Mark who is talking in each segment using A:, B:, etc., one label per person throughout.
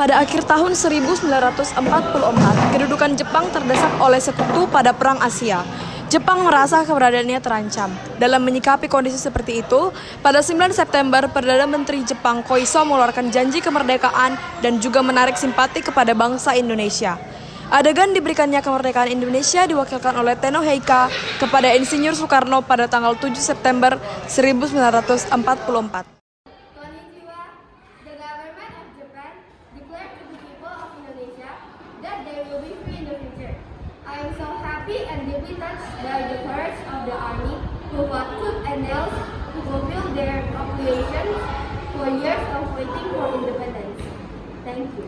A: Pada akhir tahun 1944, kedudukan Jepang terdesak oleh sekutu pada Perang Asia. Jepang merasa keberadaannya terancam. Dalam menyikapi kondisi seperti itu, pada 9 September, Perdana Menteri Jepang Koiso mengeluarkan janji kemerdekaan dan juga menarik simpati kepada bangsa Indonesia. Adegan diberikannya kemerdekaan Indonesia diwakilkan oleh Tenno Heika kepada Insinyur Soekarno pada tanggal 7 September 1944.
B: I am so happy and deeply touched by the courage of the army who fought tooth and nail to fulfill their obligations for years of waiting for independence. Thank you.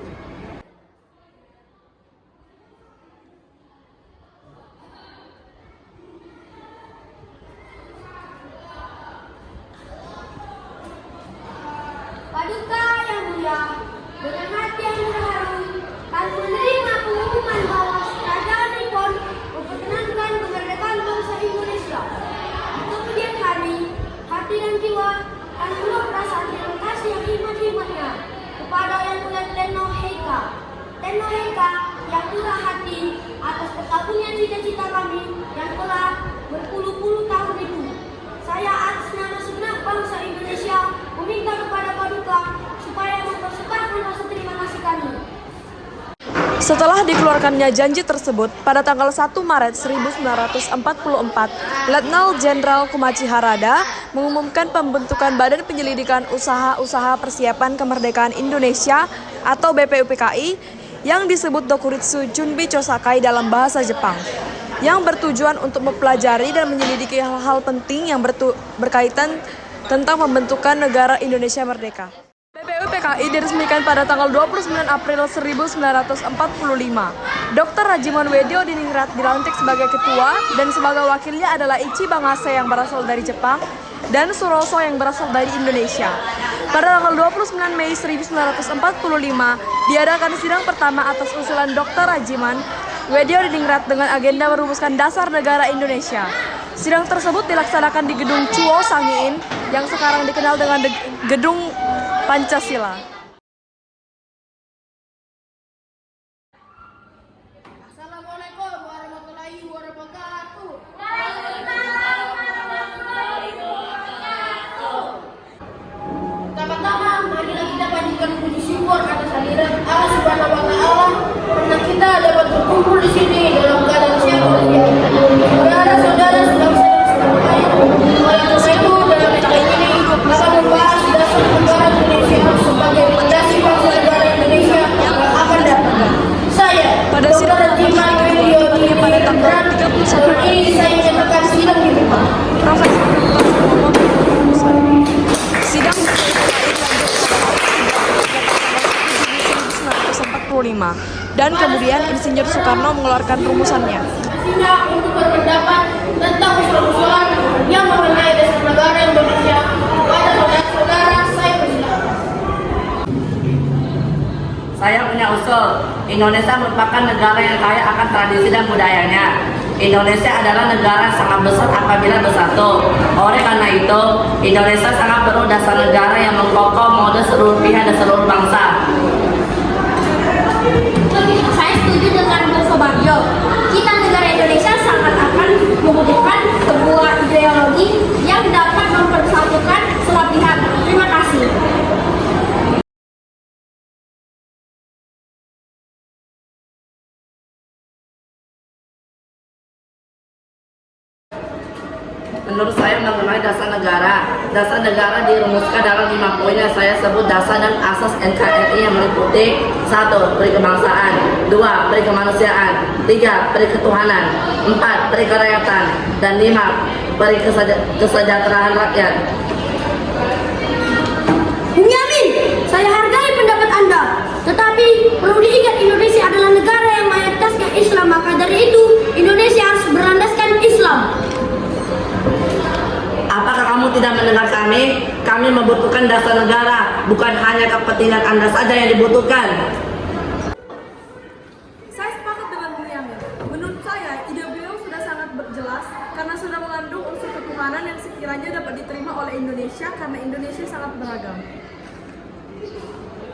B: Paduka yang mulia, dengan hati yang terharu, kami menerima pengumuman bahwa Kerajaan Nippon memperkenankan kemerdekaan bangsa Indonesia. Di kemudian hari, hati dan jiwa kami penuh perasaan terima kasih yang hebat-hebatnya kepada Yang Mulia Tenno Heika. Tenno Heika yang murah hati atas terkabulnya cita-cita kami yang telah berpuluh-puluh tahun itu. Saya atas nama segenap bangsa Indonesia meminta kepada Paduka supaya mempersembahkan rasa terima kasih kami.
A: Setelah dikeluarkannya janji tersebut, pada tanggal 1 Maret 1944, Letnan Jenderal Kumaci Harada mengumumkan pembentukan Badan Penyelidikan Usaha-Usaha Persiapan Kemerdekaan Indonesia atau BPUPKI yang disebut Dokuritsu Junbi Chosakai dalam bahasa Jepang, yang bertujuan untuk mempelajari dan menyelidiki hal-hal penting yang berkaitan tentang pembentukan negara Indonesia merdeka. BPUPKI diresmikan pada tanggal 29 April 1945. Dr. Rajiman Wedyo Diningrat dilantik sebagai ketua dan sebagai wakilnya adalah Ichi Bangase yang berasal dari Jepang dan Suroso yang berasal dari Indonesia. Pada tanggal 29 Mei 1945 diadakan sidang pertama atas usulan Dr. Rajiman Wedyo Diningrat dengan agenda merumuskan dasar negara Indonesia. Sidang tersebut dilaksanakan di Gedung Chuo Sangiin yang sekarang dikenal dengan Gedung Pancasila.
B: Assalamualaikum warahmatullahi wabarakatuh. Pertama-tama, marilah kita panjatkan puji syukur atas hadirat Allah Subhanahu wa Ta'ala karena kita dapat berkumpul di sini dalam keadaan sehat walafiat. Saudara-saudara sedang sedang oleh karena itu dalam kali ini akan membahas dasar negara Indonesia sebagai fondasi bangsa negara Indonesia yang akan datang. Saya, Dr. Rajiman Wedyo Diningrat, ini saya nyatakan sidang dibuka.
A: Sidang dan kemudian Insinyur Soekarno mengeluarkan rumusannya.
B: Sidang untuk berpendapat tentang usul-usulan yang mengenai dasar negara Indonesia kepada saudara-saudara saya persilakan.
C: Saya punya usul, Indonesia merupakan negara yang kaya akan tradisi dan budayanya. Indonesia adalah negara yang sangat besar apabila bersatu. Oleh karena itu, Indonesia sangat perlu dasar negara yang mengkokoh mode seluruh pihak dan seluruh bangsa.
B: Saya setuju dengan Bung Sobarjo. Kita negara Indonesia sangat akan membutuhkan sebuah ideologi yang dapat mempersatukan semua pihak. Terima kasih.
C: Menurut saya mengenai dasar negara dirumuskan dalam 5 poin yang saya sebut dasar dan asas NKRI yang meliputi 1. Peri kebangsaan, 2. Peri kemanusiaan, 3. Peri ketuhanan, 4. Peri kerakyatan, dan 5. Peri kesejahteraan rakyat.
B: Bung Yamin, saya hargai pendapat Anda. Tetapi perlu diingat Indonesia adalah negara yang mayoritasnya Islam. Maka dari itu Indonesia harus berlandaskan Islam.
C: Apakah kamu tidak mendengar kami? Kami membutuhkan dasar negara, bukan hanya kepentingan Anda saja yang dibutuhkan.
A: Saya sepakat dengan Bung Yamin. Menurut saya, ide beliau sudah sangat jelas karena sudah mengandung unsur ketuhanan yang sekiranya dapat diterima oleh Indonesia karena Indonesia sangat beragam.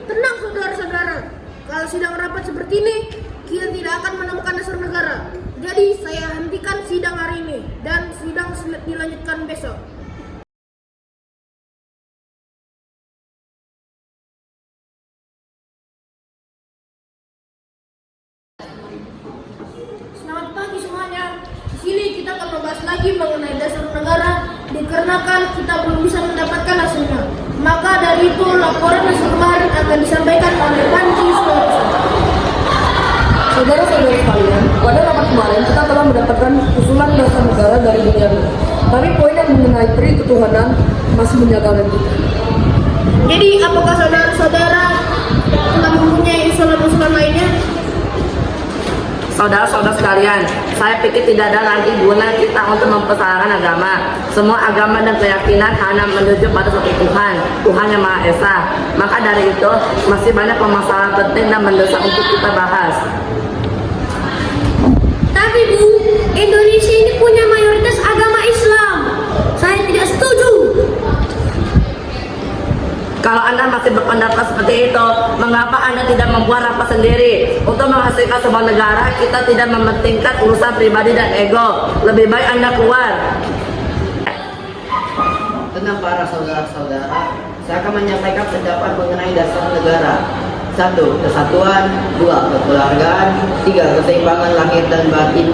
B: Tenang saudara-saudara, Kalau sidang rapat seperti ini, kita tidak akan menemukan dasar negara. Jadi saya hentikan sidang hari ini dan sidang dilanjutkan besok. Selamat pagi semuanya. Di sini kita akan membahas lagi mengenai dasar negara dikarenakan kita belum bisa mendapatkan hasilnya. Maka dari itu laporan hasil kemarin akan disampaikan oleh Panji Suarso.
D: Saudara-saudara sekalian, pada rapat kemarin kita telah mendapatkan usulan dasar negara dari Bunyamin. Tapi poin yang mengenai tri ketuhanan masih menjagakan kita.
B: Jadi apakah saudara-saudara telah mempunyai usulan-usulan lainnya?
C: Saudara-saudara sekalian, saya pikir tidak ada lagi guna kita untuk mempersalahkan agama. Semua agama dan keyakinan hanya menuju pada satu Tuhan, Tuhan yang Maha Esa. Maka dari itu, masih banyak permasalahan penting dan mendesak untuk kita bahas.
B: Tapi Bu, Indonesia ini punya mayoritas agama Islam. Saya tidak setuju.
C: Kalau Anda masih berpendapat seperti itu, mengapa Anda tidak membuat rapat sendiri? Untuk menghasilkan sebuah negara, kita tidak mementingkan urusan pribadi dan ego. Lebih baik Anda keluar.
E: Tenang para saudara-saudara, saya akan menyampaikan pendapat mengenai dasar negara. 1. Kesatuan. 2. Kekeluargaan. 3. Keseimbangan lahir dan batin.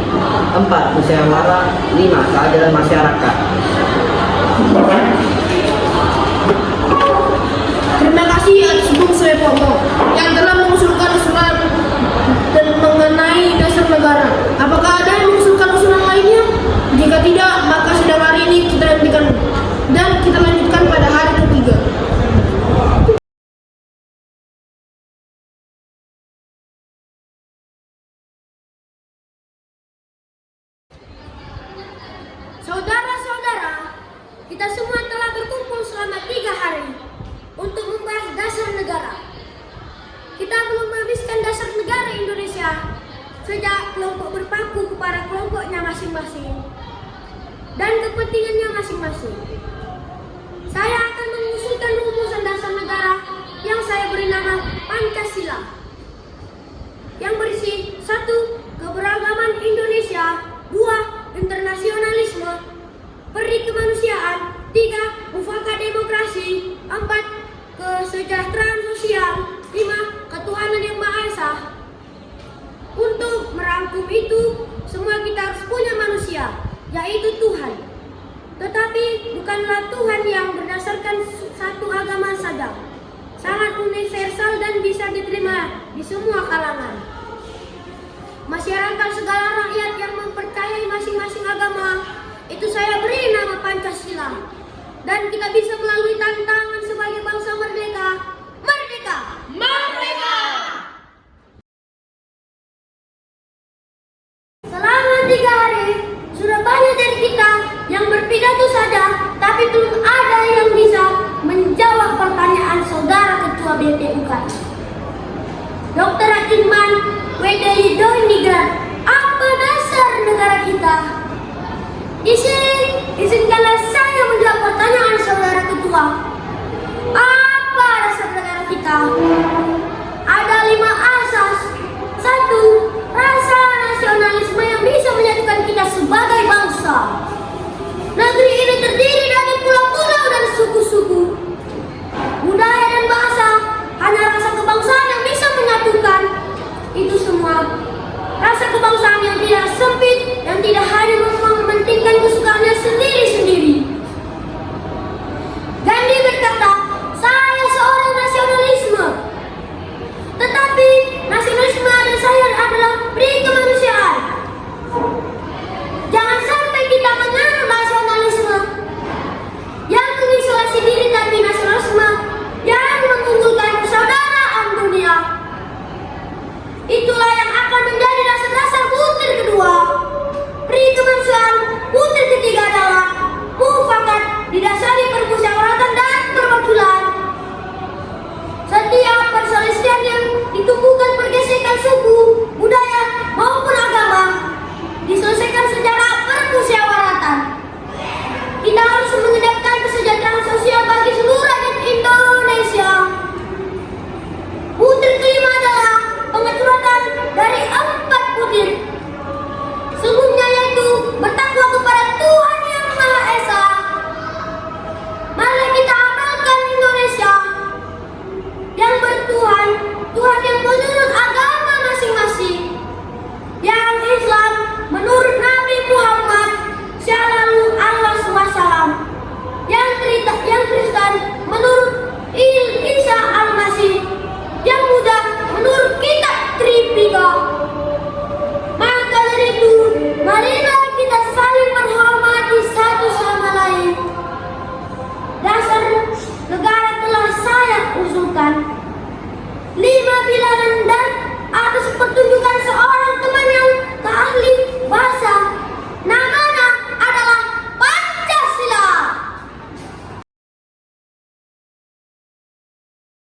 E: 4. Musyawarah. 5. Keadilan masyarakat.
B: Terima kasih atas Bung Suepomo yang telah mengusulkan usulan dan mengenai dasar negara. Apakah ada yang mengusulkan usulan lainnya? Jika tidak, maka sidang hari ini kita hentikan dan kita lanjutkan pada hari ketiga. Saudara-saudara, kita semua telah berkumpul selama 3 hari untuk membahas dasar negara. Kita belum menghabiskan dasar negara Indonesia sejak kelompok berpaku kepada kelompoknya masing-masing dan kepentingannya masing-masing. Saya akan mengusulkan rumusan dasar negara yang saya beri nama Pancasila, yang berisi 1. Keberagaman Indonesia. 2. Internasionalisme. Peri kemanusiaan. 3. Mufakat demokrasi. 4. Kesejahteraan sosial. 5. Ketuhanan yang Maha Esa. Untuk merangkum itu, semua kita harus punya manusia, yaitu Tuhan. Tetapi bukanlah Tuhan yang berdasarkan satu agama saja. Sangat universal dan bisa diterima di semua kalangan. Masyarakat segala rakyat yang mempercayai masing-masing agama, itu saya beri nama Pancasila. Dan kita bisa melalui tantangan sebagai bangsa merdeka. Merdeka! Merdeka! Selama 3 hari, sudah banyak dari kita yang berpidato saja, tapi belum ada yang bisa menjawab pertanyaan saudara Ketua BPUKI. Dr. Irman Wedayudoningrat, apa dasar negara kita? Izinkanlah saya menjawab pertanyaan saudara Ketua. Maka dari itu, marilah kita saling menghormati satu sama lain. Dasar negara telah saya usulkan 5 bilangan